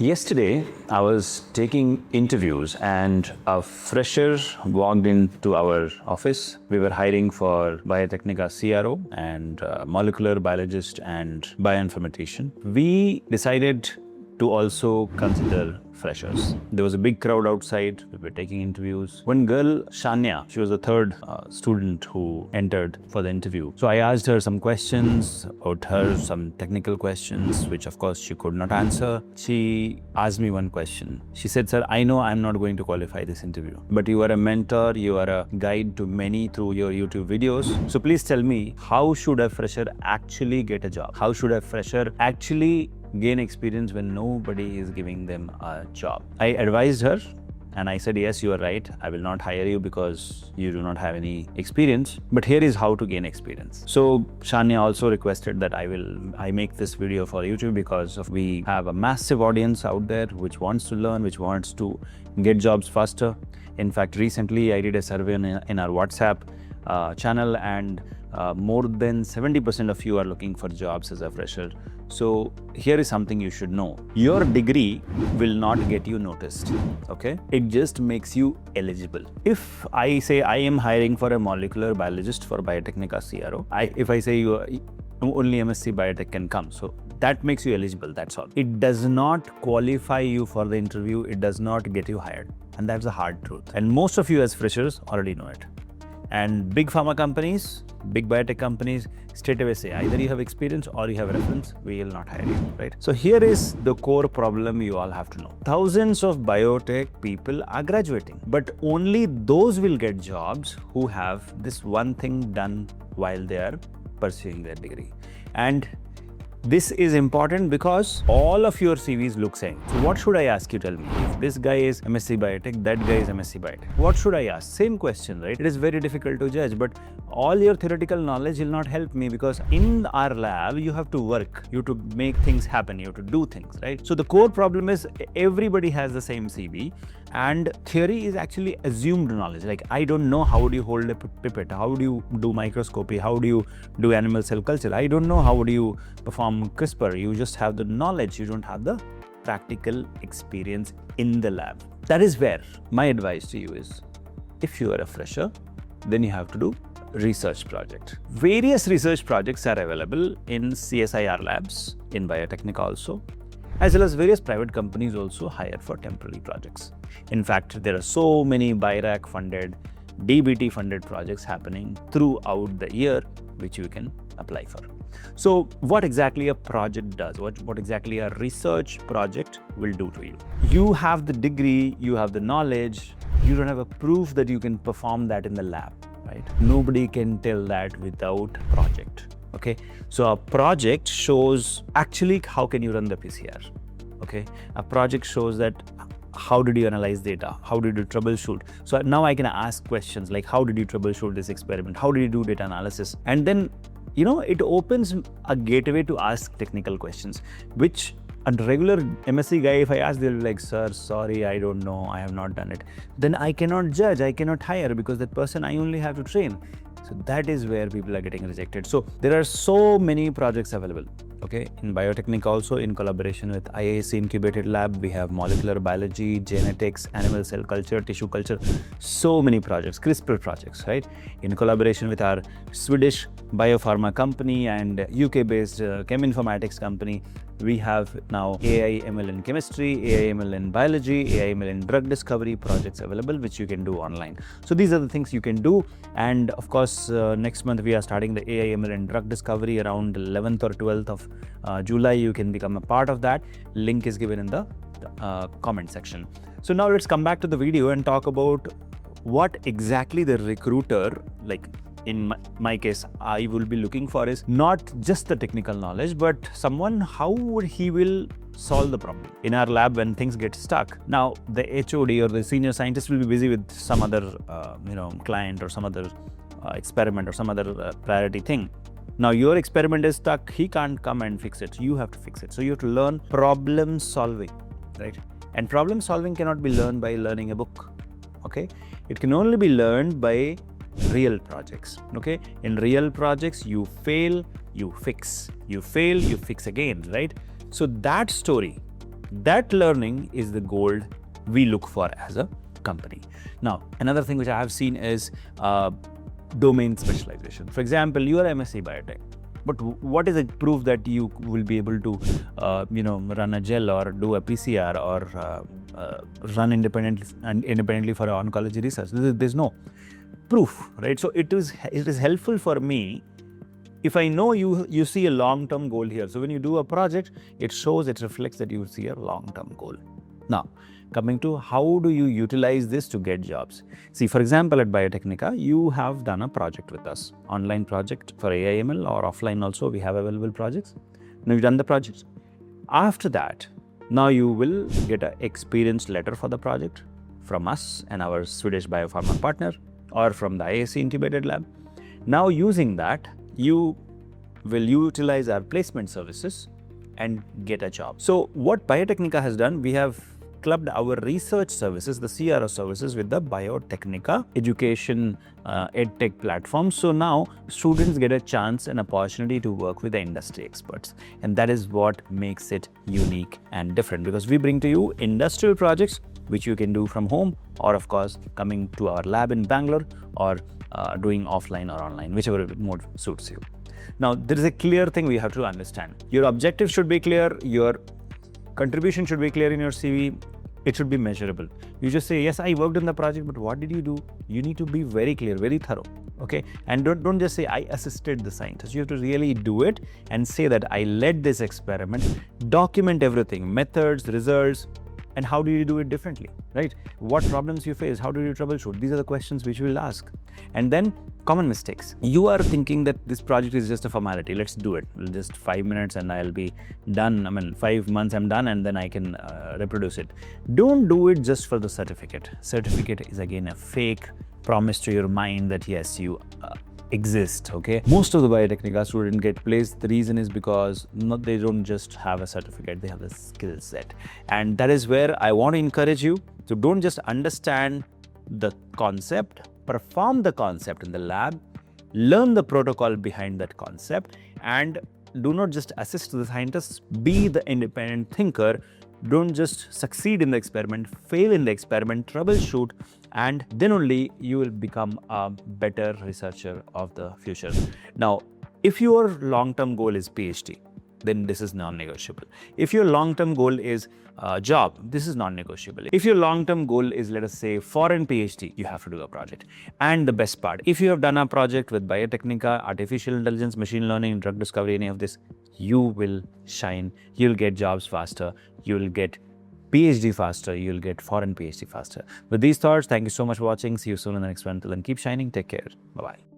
Yesterday, I was taking interviews and a fresher walked into our office. We were hiring for Biotecnika CRO and molecular biologist and bioinformatician. We decided to also consider freshers. There was a big crowd outside. We were taking interviews. One girl, Shania, she was the third student who entered for the interview. So I asked her some questions about her, some technical questions, which of course she could not answer. She asked me one question. She said, "Sir, I know I'm not going to qualify this interview, but you are a mentor, you are a guide to many through your YouTube videos. So please tell me, how should a fresher actually get a job? How should a fresher actually gain experience when nobody is giving them a job?" I advised her and I said, "Yes, you are right. I will not hire you because you do not have any experience, but here is how to gain experience." So Shania also requested that I make this video for YouTube because we have a massive audience out there which wants to learn, which wants to get jobs faster. In fact, recently I did a survey in our WhatsApp channel, and more than 70% of you are looking for jobs as a fresher. So here is something you should know. Your degree will not get you noticed, okay? It just makes you eligible. If I say I am hiring for a molecular biologist for Biotecnika CRO, if I say you are, only MSc Biotech can come, so that makes you eligible, that's all. It does not qualify you for the interview, it does not get you hired. And that's the hard truth. And most of you as freshers already know it. And big pharma companies, big biotech companies straight away say either you have experience or you have reference, we will not hire you, right? So here is the core problem you all have to know. Thousands of biotech people are graduating, but only those will get jobs who have this one thing done while they are pursuing their degree. And this is important because all of your CVs look same. So what should I ask you? Tell me. If this guy is MSc Biotech, that guy is MSc Biotech. What should I ask? Same question, right? It is very difficult to judge, but all your theoretical knowledge will not help me because in our lab, you have to work. You have to make things happen. You have to do things, right? So the core problem is everybody has the same CV, and theory is actually assumed knowledge. Like, I don't know how do you hold a pipette, how do you do microscopy, how do you do animal cell culture. I don't know how do you perform CRISPR. You just have the knowledge, you don't have the practical experience in the lab. That is where my advice to you is, if you are a fresher, then you have to do research project. Various research projects are available in CSIR labs, in Biotecnika also, as well as various private companies also hire for temporary projects. In fact, there are so many BIRAC funded, DBT funded projects happening throughout the year, which you can apply for. So what exactly a project does, what exactly a research project will do to you. You have the degree, you have the knowledge, you don't have a proof that you can perform that in the lab, right? Nobody can tell that without project, okay? So a project shows actually how can you run the PCR, okay? A project shows that how did you analyze data? How did you troubleshoot? So now I can ask questions like, how did you troubleshoot this experiment? How did you do data analysis? And then, you know, it opens a gateway to ask technical questions, which a regular MSc guy, if I ask, they'll be like, "Sir, sorry, I don't know, I have not done it." Then I cannot judge, I cannot hire because that person I only have to train. So that is where people are getting rejected. So there are so many projects available. Okay, in Biotecnika also, in collaboration with IAC Incubated Lab, we have molecular biology, genetics, animal cell culture, tissue culture, so many projects, CRISPR projects, right? In collaboration with our Swedish biopharma company and UK-based cheminformatics company, we have now AI ML in chemistry, AI ML in biology, AI ML in drug discovery projects available, which you can do online. So these are the things you can do. And of course, next month we are starting the AI ML in drug discovery around 11th or 12th of July. You can become a part of that. Link is given in the comment section. So now let's come back to the video and talk about what exactly the recruiter, like in my case, I will be looking for is not just the technical knowledge, but someone, how would he will solve the problem in our lab when things get stuck. Now, the HOD or the senior scientist will be busy with some other, client or some other experiment or some other priority thing. Now, your experiment is stuck. He can't come and fix it. You have to fix it. So you have to learn problem solving, right? And problem solving cannot be learned by learning a book. Okay, it can only be learned by real projects. Okay, in real projects, you fail, you fix, you fail, you fix again, right? So that story That learning is the gold we look for as a company. Now, another thing which I have seen is domain specialization. For example, you are MSc Biotech, but what is the proof that you will be able to, run a gel or do a PCR or run independently for oncology research? There's no proof, right? So it is helpful for me if I know you see a long-term goal here. So when you do a project, it reflects that you see a long-term goal. Now, coming to how do you utilize this to get jobs? See, for example, at Biotecnika, you have done a project with us, online project for AI/ML, or offline also, we have available projects. Now you've done the projects. After that, now you will get an experience letter for the project from us and our Swedish biopharma partner, or from the IAC incubated lab. Now using that, you will utilize our placement services and get a job. So what Biotecnika has done, we have clubbed our research services, the CRO services, with the Biotecnika education edtech platform. So now students get a chance and opportunity to work with the industry experts. And that is what makes it unique and different, because we bring to you industrial projects which you can do from home, or of course coming to our lab in Bangalore, or doing offline or online, whichever mode suits you. Now, there is a clear thing we have to understand. Your objective should be clear, your contribution should be clear in your CV, it should be measurable. You just say, yes, I worked on the project, but what did you do? You need to be very clear, very thorough, okay? And don't just say, I assisted the scientist. You have to really do it and say that I led this experiment, document everything, methods, results, and how do you do it differently, right? What problems you face, how do you troubleshoot? These are the questions which we will ask. And then common mistakes. You are thinking that this project is just a formality. Let's do it. Just 5 minutes and I'll be done. 5 months I'm done and then I can reproduce it. Don't do it just for the certificate. Certificate is again a fake promise to your mind that yes, you exist, okay? Most of the Biotecnika students get placed. The reason is because they don't just have a certificate, they have a skill set. And that is where I want to encourage you to don't just understand the concept, perform the concept in the lab, learn the protocol behind that concept, and do not just assist the scientists, be the independent thinker. Don't just succeed in the experiment, fail in the experiment, troubleshoot, and then only you will become a better researcher of the future. Now, if your long-term goal is PhD, then this is non-negotiable. If your long-term goal is a job, this is non-negotiable. If your long-term goal is, let us say, foreign PhD, you have to do a project. And the best part, if you have done a project with Biotecnika, artificial intelligence, machine learning, drug discovery, any of this, you will shine, you'll get jobs faster, you'll get PhD faster, you'll get foreign PhD faster. With these thoughts, thank you so much for watching. See you soon in the next one. Till then, keep shining. Take care. Bye-bye.